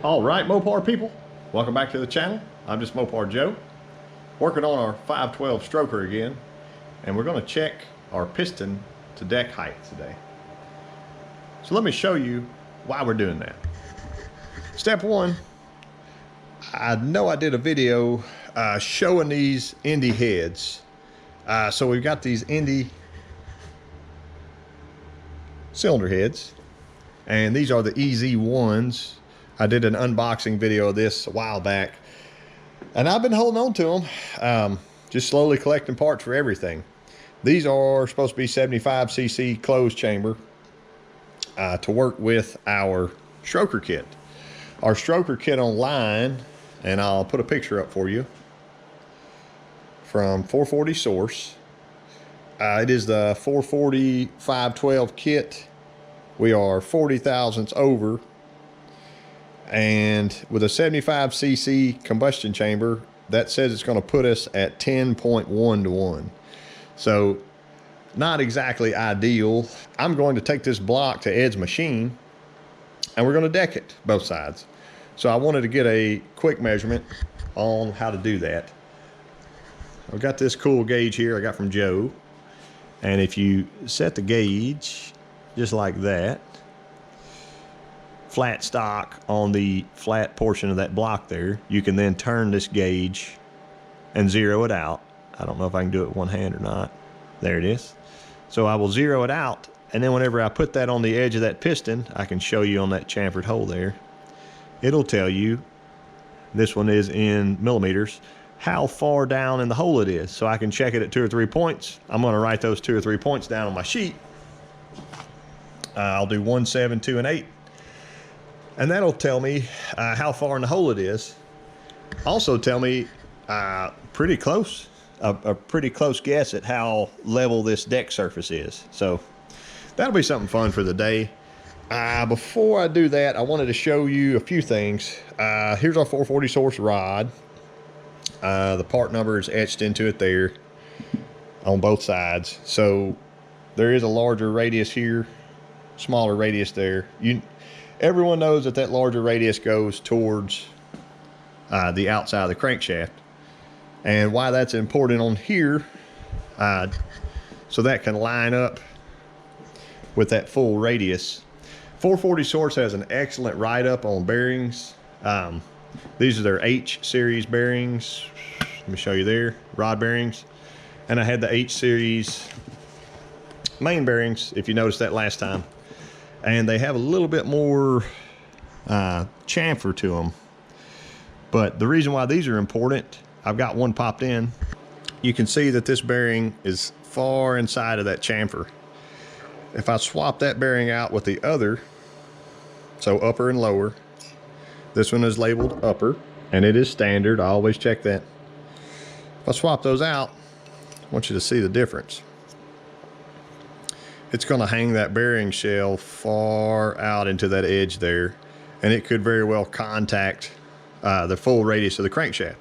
All right, Mopar people, welcome back to the channel. I'm JustMoparJoe, working on our 512 stroker again, and we're going to check our piston to deck height today. So let me show you why we're doing that. Step one, I know I did a video showing these Indy heads. So we've got these Indy cylinder heads, and these are the EZ1s. I did an unboxing video of this a while back, and I've been holding on to them, just slowly collecting parts for everything. These are supposed to be 75cc closed chamber to work with our stroker kit. Our stroker kit online, and I'll put a picture up for you, from 440 Source. It is the 440 512 kit. We are 40 thousandths over. And with a 75cc combustion chamber, that says it's going to put us at 10.1 to 1. So not exactly ideal. I'm going to take this block to Ed's machine, and we're going to deck it both sides. So I wanted to get a quick measurement on how to do that. I've got this cool gauge here I got from Joe. And if you set the gauge just like that, flat stock on the flat portion of that block there, you can then turn this gauge and zero it out. I don't know if I can do it with one hand or not. There it is. So I will zero it out, and then whenever I put that on the edge of that piston, I can show you on that chamfered hole there. It'll tell you, this one is in millimeters, how far down in the hole it is. So I can check it at 2 or 3 points. I'm going to write those 2 or 3 points down on my sheet. I'll do 1, 7, 2, and 8. And that'll tell me how far in the hole it is. Also tell me pretty close, a pretty close guess at how level this deck surface is. So that'll be something fun for the day. Before I do that, I wanted to show you a few things. Here's our 440 Source rod. The part number is etched into it there on both sides. So there is a larger radius here, smaller radius there. Everyone knows that that larger radius goes towards the outside of the crankshaft, and why that's important on here, so that can line up with that full radius. 440 Source has an excellent write-up on bearings. These are their H series bearings. Let me show you there, rod bearings. And I had the H series main bearings, if you noticed that last time. And they have a little bit more chamfer to them. But the reason why these are important, I've got one popped in. You can see that this bearing is far inside of that chamfer. If I swap that bearing out with the other, so upper and lower, this one is labeled upper, and it is standard. I always check that. If I swap those out, I want you to see the difference. It's going to hang that bearing shell far out into that edge there, and it could very well contact the full radius of the crankshaft.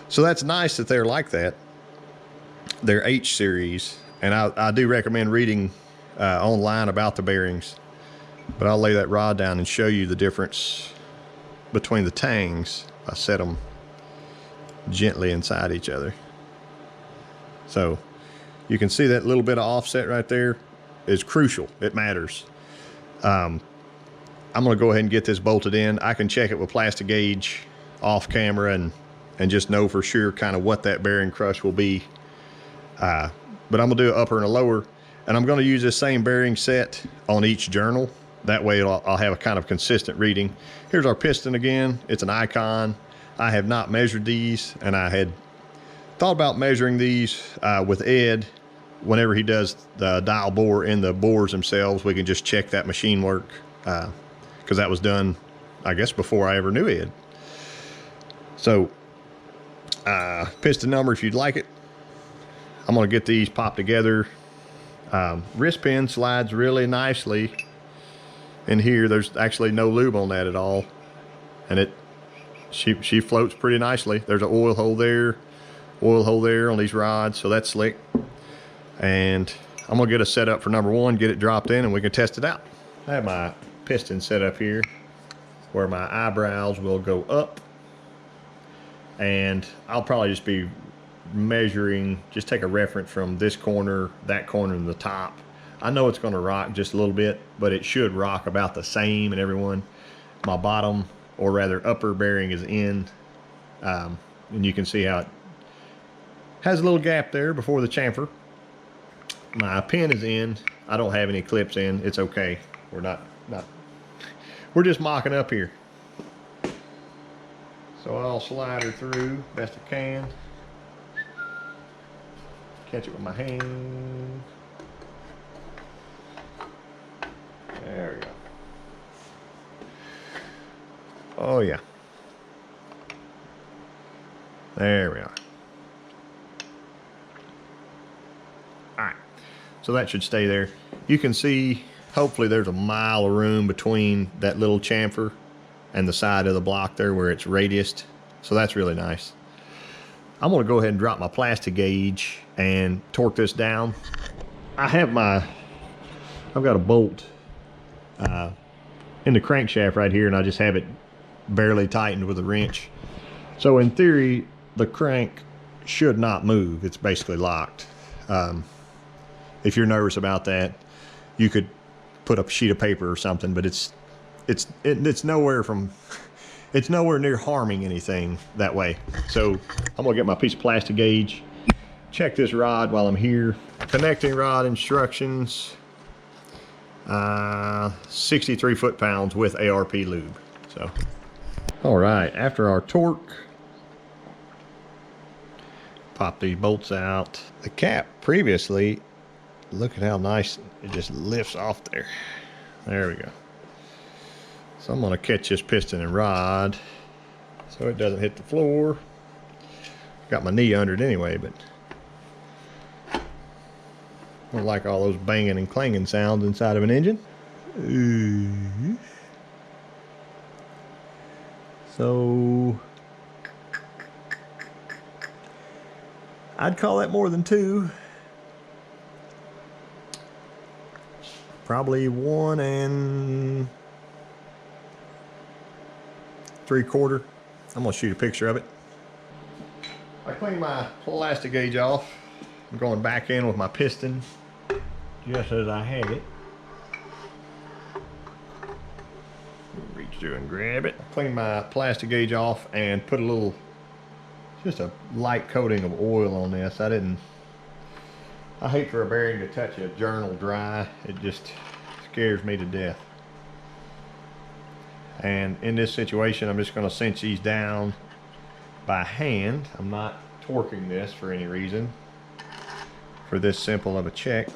So that's nice that they're like that. They're H series, and I do recommend reading online about the bearings, but I'll lay that rod down and show you the difference between the tangs. I set them gently inside each other. So you can see that little bit of offset right there is crucial. It matters. I'm going to go ahead and get this bolted in. I can check it with plastic gauge off camera and just know for sure kind of what that bearing crush will be. But I'm going to do an upper and a lower, and I'm going to use this same bearing set on each journal. That way I'll have a kind of consistent reading. Here's our piston again. It's an Icon. I have not measured these, and I had thought about measuring these with Ed. Whenever he does the dial bore in the bores themselves, we can just check that machine work, because that was done, I guess, before I ever knew Ed. So piston number, if you'd like it. I'm going to get these popped together. Wrist pin slides really nicely in here. There's actually no lube on that at all, and she floats pretty nicely. There's an oil hole there on these rods, so that's slick. And I'm gonna get a setup for number one, get it dropped in, and we can test it out. I have my piston set up here. where my eyebrows will go up, and I'll probably just be measuring, just take a reference from this corner, that corner, and the top. I know it's going to rock just a little bit, but it should rock about the same in everyone. My bottom, or rather upper bearing, is in, and you can see how it has a little gap there before the chamfer. My pin is in. I don't have any clips in. It's okay. We're just mocking up here. So I'll slide her through best I can. Catch it with my hand. There we go. Oh yeah. There we are. Alright. So that should stay there. You can see, hopefully there's a mile of room between that little chamfer and the side of the block there where it's radiused. So that's really nice. I'm going to go ahead and drop my plastic gauge and torque this down. I've got a bolt in the crankshaft right here, and I just have it barely tightened with a wrench. So in theory, the crank should not move. It's basically locked. If you're nervous about that, you could put up a sheet of paper or something, but it's nowhere near harming anything that way. So I'm gonna get my piece of plastic gauge, check this rod while I'm here. Connecting rod instructions, 63 foot-pounds with ARP lube. So, all right, after our torque, pop these bolts out. The cap previously, look at how nice it just lifts off there. There we go. So I'm going to catch this piston and rod so it doesn't hit the floor. Got my knee under it anyway, but I don't like all those banging and clanging sounds inside of an engine. So I'd call that more than 2. Probably 1 3/4. I'm gonna shoot a picture of it. I cleaned my plastic gauge off. I'm going back in with my piston just as I had it. Reach through and grab it. I cleaned my plastic gauge off and put just a light coating of oil on this. I hate for a bearing to touch a journal dry. It just scares me to death. And in this situation, I'm just going to cinch these down by hand. I'm not torquing this for any reason, for this simple of a check.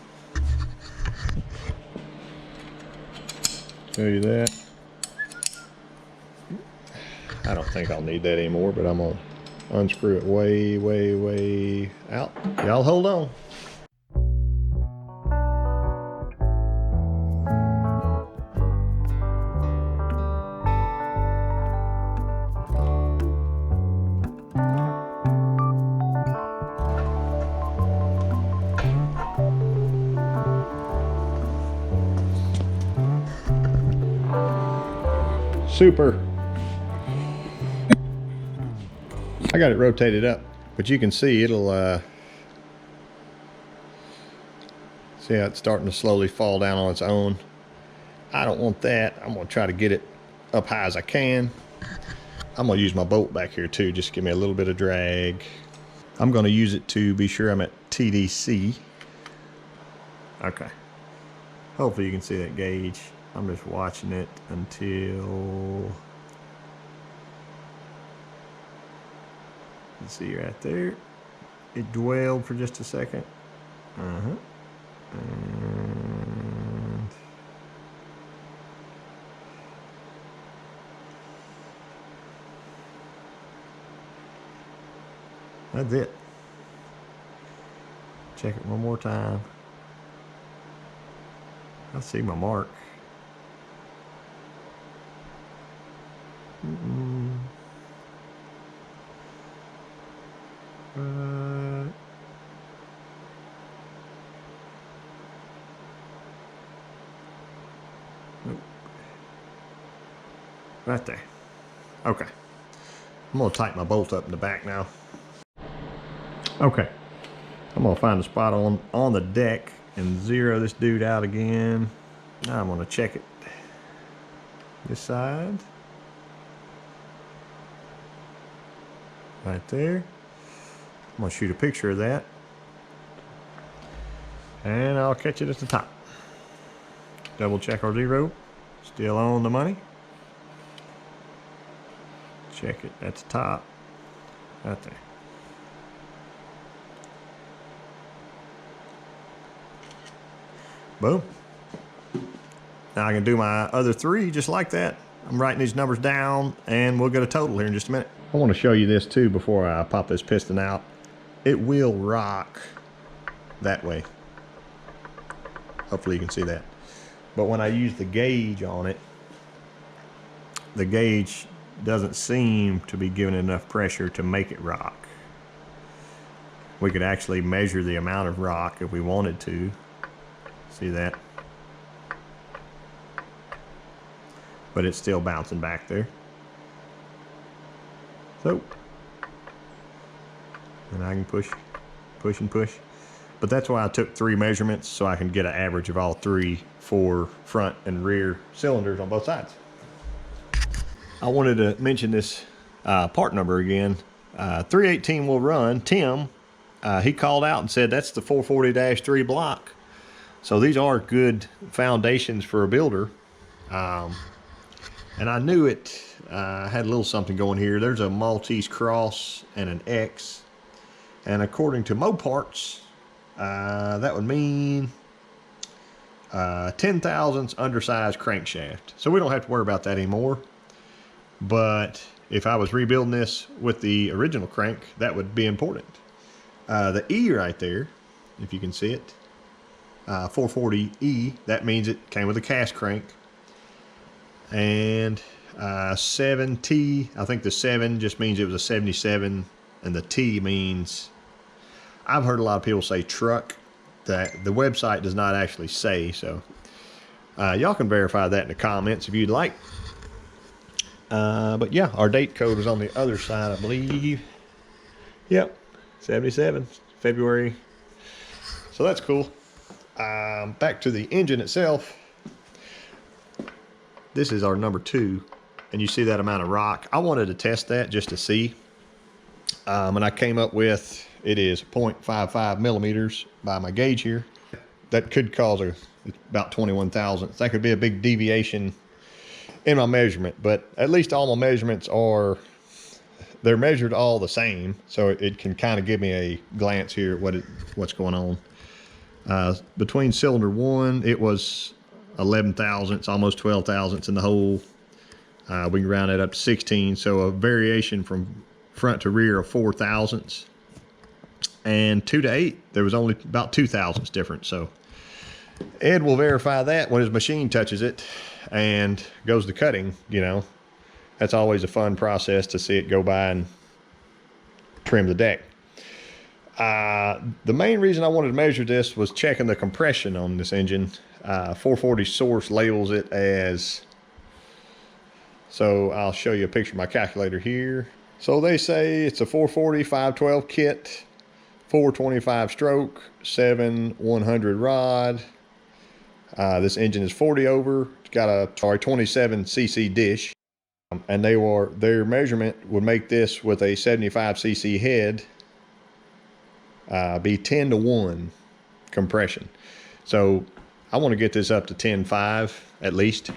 Show you that. I don't think I'll need that anymore, but I'm going to unscrew it way out. Y'all hold on. Super. I got it rotated up, but you can see it'll see how it's starting to slowly fall down on its own. I don't want that. I'm gonna try to get it up high as I can. I'm gonna use my bolt back here too, just give me a little bit of drag. I'm gonna use it to be sure I'm at TDC. Okay. Hopefully you can see that gauge. I'm just watching it until, you see right there, it dwelled for just a second. And that's it. Check it one more time. I see my mark. Nope. Right there. Okay. I'm gonna tighten my bolt up in the back now. Okay. I'm gonna find a spot on the deck and zero this dude out again. Now I'm gonna check it. This side. Right there. I'm gonna shoot a picture of that. And I'll catch it at the top. Double check our zero. Still on the money. Check it at the top. Right there. Boom. Now I can do my other three just like that. I'm writing these numbers down and we'll get a total here in just a minute. I want to show you this too before I pop this piston out. It will rock that way. Hopefully you can see that. But when I use the gauge on it, the gauge doesn't seem to be giving enough pressure to make it rock. We could actually measure the amount of rock if we wanted to. See that? But it's still bouncing back there. So, and I can push, push and push. But that's why I took 3 measurements, so I can get an average of all 3 for front and rear cylinders on both sides. I wanted to mention this part number again. 318 will run. Tim, he called out and said that's the 440-3 block. So these are good foundations for a builder. And I knew it had a little something going here. There's a Maltese cross and an X. And according to Moparts, that would mean 10 thousandths undersized crankshaft. So we don't have to worry about that anymore. But if I was rebuilding this with the original crank, that would be important. The E right there, if you can see it, 440E, that means it came with a cast crank. And 7T, I think the 7 just means it was a 77, and the T means, I've heard a lot of people say truck. That the website does not actually say, so y'all can verify that in the comments if you'd like. But yeah, our date code is on the other side, I believe. Yep, 77, February. So that's cool. Back to the engine itself. This is our number 2, and you see that amount of rock. I wanted to test that just to see. And I came up with, it is 0.55 millimeters by my gauge here. That could cause about 21 thousandths. That could be a big deviation in my measurement, but at least all my measurements are, they're measured all the same. So it can kind of give me a glance here at what's going on. Between cylinder 1, it was 11 thousandths, almost 12 thousandths in the hole. We can round it up to 16. So a variation from front to rear of 4 thousandths. And 2 to 8, there was only about 2 thousandths difference. So Ed will verify that when his machine touches it and goes to cutting. You know, that's always a fun process to see it go by and trim the deck. The main reason I wanted to measure this was checking the compression on this engine. 440 Source labels it as, so I'll show you a picture of my calculator here. So they say it's a 440 512 kit, 425 stroke, 7/100 rod. This engine is 40 over. It's got a 27 cc dish, and their measurement would make this with a 75 cc head be 10 to 1 compression. So I want to get this up to 10.5 at least.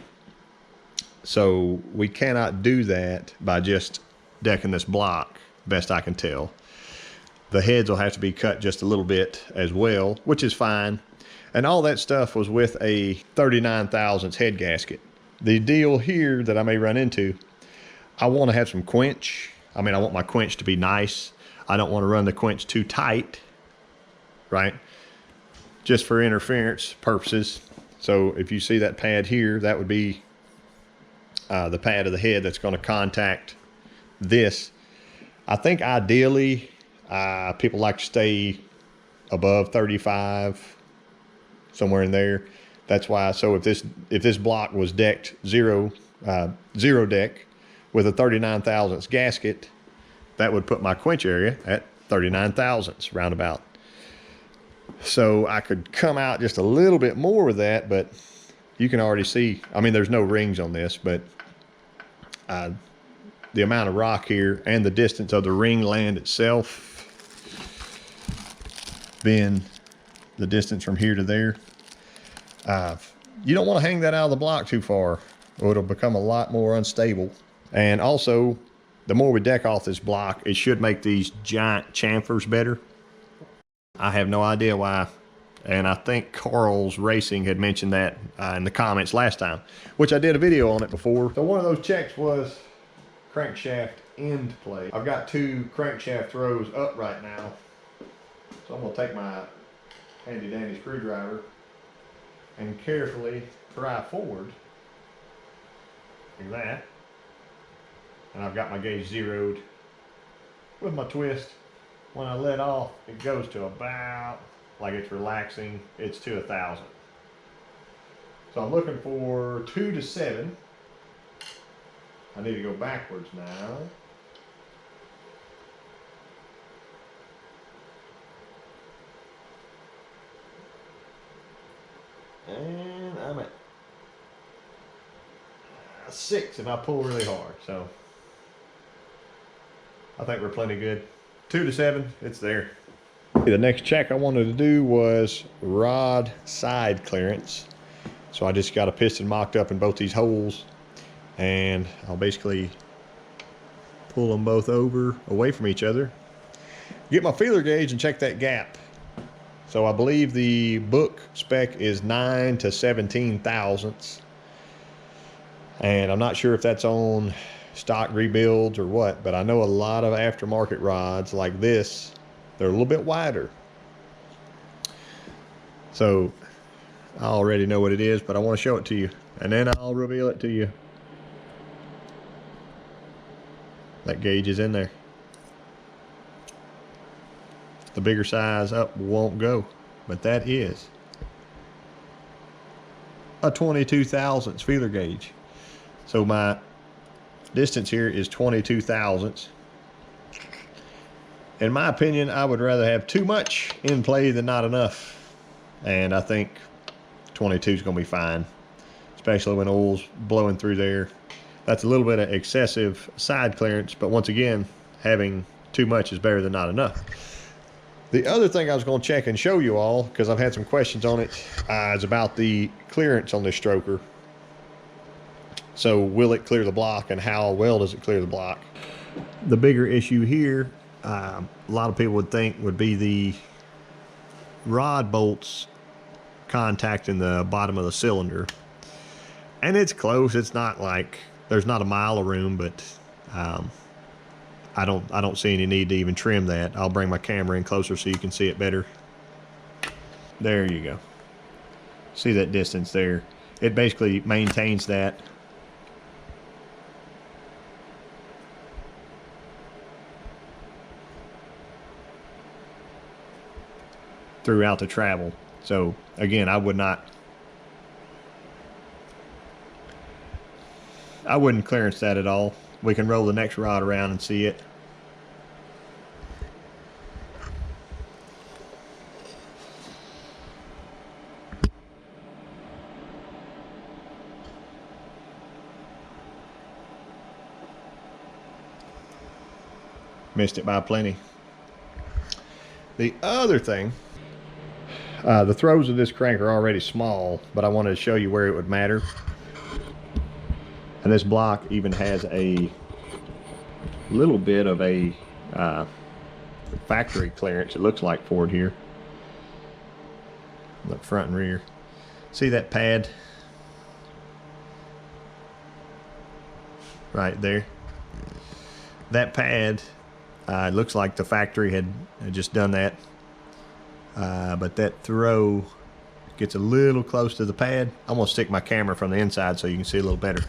So we cannot do that by just decking this block, best I can tell. The heads will have to be cut just a little bit as well, which is fine. And all that stuff was with a 39 thousandths head gasket. The deal here that I may run into, I want to have some quench. I mean, I want my quench to be nice. I don't want to run the quench too tight, right? Just for interference purposes. So if you see that pad here, that would be the pad of the head that's going to contact this. I think ideally people like to stay above 35, somewhere in there. That's why. So if this block was decked 0 zero deck with a 39 thousandths gasket, that would put my quench area at 39 thousandths roundabout. So I could come out just a little bit more with that, but you can already see, I mean, there's no rings on this, but the amount of rock here and the distance of the ring land itself, being the distance from here to there, you don't want to hang that out of the block too far, or it'll become a lot more unstable. And also, the more we deck off this block, it should make these giant chamfers better. I have no idea why, and I think Carl's Racing had mentioned that in the comments last time, which I did a video on it before. So one of those checks was crankshaft end play. I've got 2 crankshaft throws up right now, so I'm going to take my handy dandy screwdriver and carefully pry forward like that, and I've got my gauge zeroed with my twist. When I let off, it goes to about, like it's relaxing, it's to 1,000. So I'm looking for 2 to 7. I need to go backwards now. And I'm at 6 if I pull really hard. So I think we're plenty good. 2 to 7, it's there. The next check I wanted to do was rod side clearance. So I just got a piston mocked up in both these holes, and I'll basically pull them both over away from each other, get my feeler gauge and check that gap. So I believe the book spec is 9 to 17 thousandths, and I'm not sure if that's on stock rebuilds or what, but I know a lot of aftermarket rods like this, they're a little bit wider. So I already know what it is, but I want to show it to you, and then I'll reveal it to you. That gauge is in there. The bigger size up won't go, but that is a 22 thousandths feeler gauge. So my distance here is 22 thousandths. In my opinion, I would rather have too much in play than not enough. And I think 22 is going to be fine, especially when oil's blowing through there. That's a little bit of excessive side clearance, but once again, having too much is better than not enough. The other thing I was going to check and show you all, because I've had some questions on it, is about the clearance on this stroker. So will it clear the block, and how well does it clear the block? The bigger issue here, a lot of people would think, would be the rod bolts contacting the bottom of the cylinder. And it's close. It's not like there's not a mile of room, but I don't see any need to even trim that. I'll bring my camera in closer so you can see it better. There you go. See that distance there? It basically maintains that. Throughout the travel. So again, I wouldn't clearance that at all. We can roll the next rod around and see it. Missed it by plenty. The other thing, the throws of this crank are already small, but I wanted to show you where it would matter. And this block even has a little bit of a factory clearance, it looks like, for it here. The front and rear. See that pad? Right there. That pad, it looks like the factory had just done that. But that throw gets a little close to the pad. I'm going to stick my camera from the inside so you can see a little better.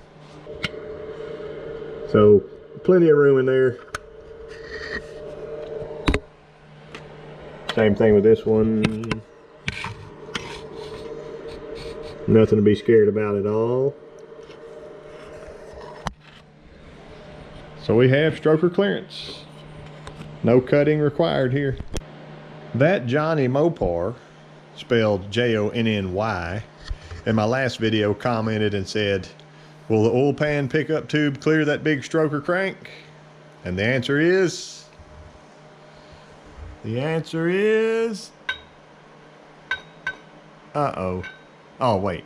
So plenty of room in there. Same thing with this one. Nothing to be scared about at all. So we have stroker clearance. No cutting required here. That Johnny Mopar, spelled Jonny, in my last video commented and said, will the oil pan pickup tube clear that big stroker crank? And the answer is, uh-oh. Oh wait,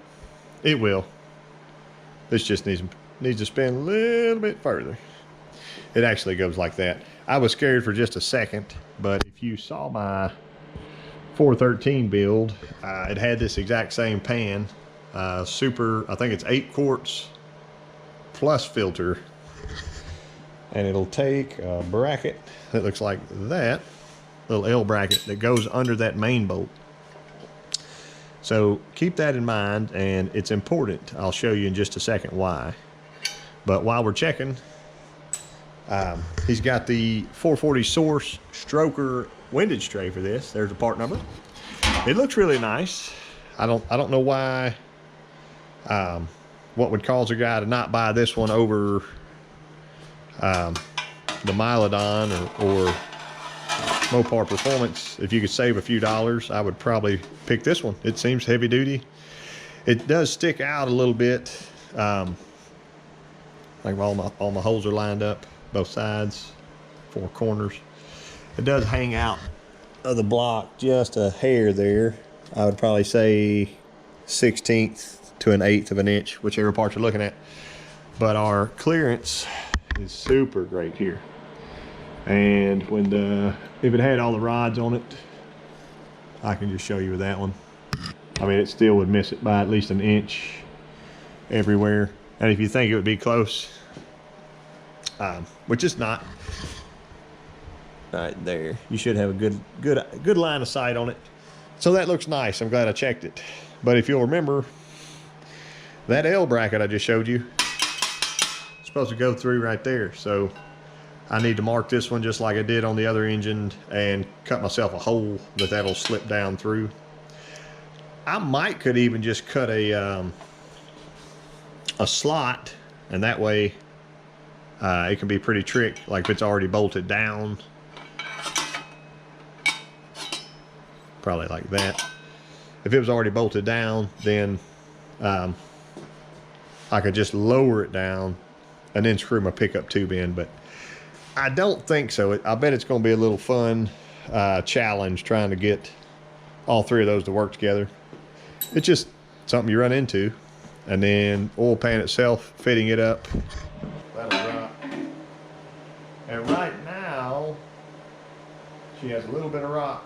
it will. This just needs to spin a little bit further. It actually goes like that. I was scared for just a second, but if you saw my 413 build, it had this exact same pan, super, I think it's 8 quarts plus filter, and it'll take a bracket that looks like that, little L bracket that goes under that main bolt. So keep that in mind, and it's important. I'll show you in just a second why. But while we're checking, he's got the 440 source stroker windage tray for this. There's the part number. It looks really nice. I don't know why, what would cause a guy to not buy this one over the Mylodon or Mopar Performance. If you could save a few dollars, I would probably pick this one. It seems heavy duty. It does stick out a little bit. Like all my holes are lined up, both sides, 4 corners. It does hang out of the block just a hair there. I would probably say 1/16 to 1/8 of an inch, whichever part you're looking at. But our clearance is super great here. And if it had all the rods on it, I can just show you with that one. I mean, it still would miss it by at least an inch everywhere. And if you think it would be close, which it's not, right there, you should have a good line of sight on it. So that looks nice. I'm glad I checked it. But if you'll remember, that L bracket I just showed you is supposed to go through right there. So I need to mark this one just like I did on the other engine and cut myself a hole that'll slip down through. I could even just cut a slot, and that way it can be pretty trick, like if it's already bolted down. Probably like that. If it was already bolted down, then I could just lower it down and then screw my pickup tube in, but I don't think so. I bet it's going to be a little fun challenge trying to get all 3 of those to work together. It's just something you run into. And then oil pan itself, fitting it up. That'll rock. And right now, she has a little bit of rock.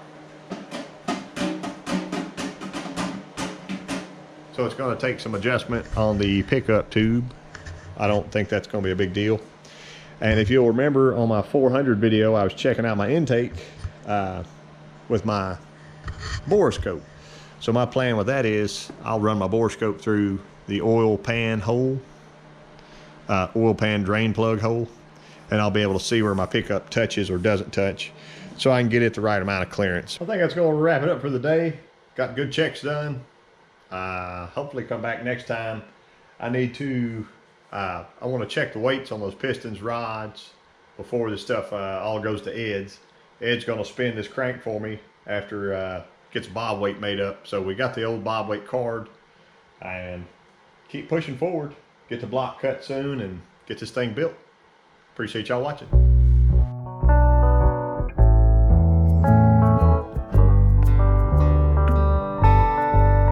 So it's going to take some adjustment on the pickup tube. I don't think that's going to be a big deal. And if you'll remember on my 400 video, I was checking out my intake with my borescope. So my plan with that is I'll run my borescope through the oil pan hole, oil pan drain plug hole, and I'll be able to see where my pickup touches or doesn't touch, so I can get it the right amount of clearance. I think that's going to wrap it up for the day. Got good checks done. Hopefully come back next time. I need to I want to check the weights on those pistons, rods, before this stuff all goes to Ed's. Ed's going to spin this crank for me after gets bob weight made up. So we got the old bob weight card, and keep pushing forward. Get the block cut soon and get this thing built. Appreciate y'all watching.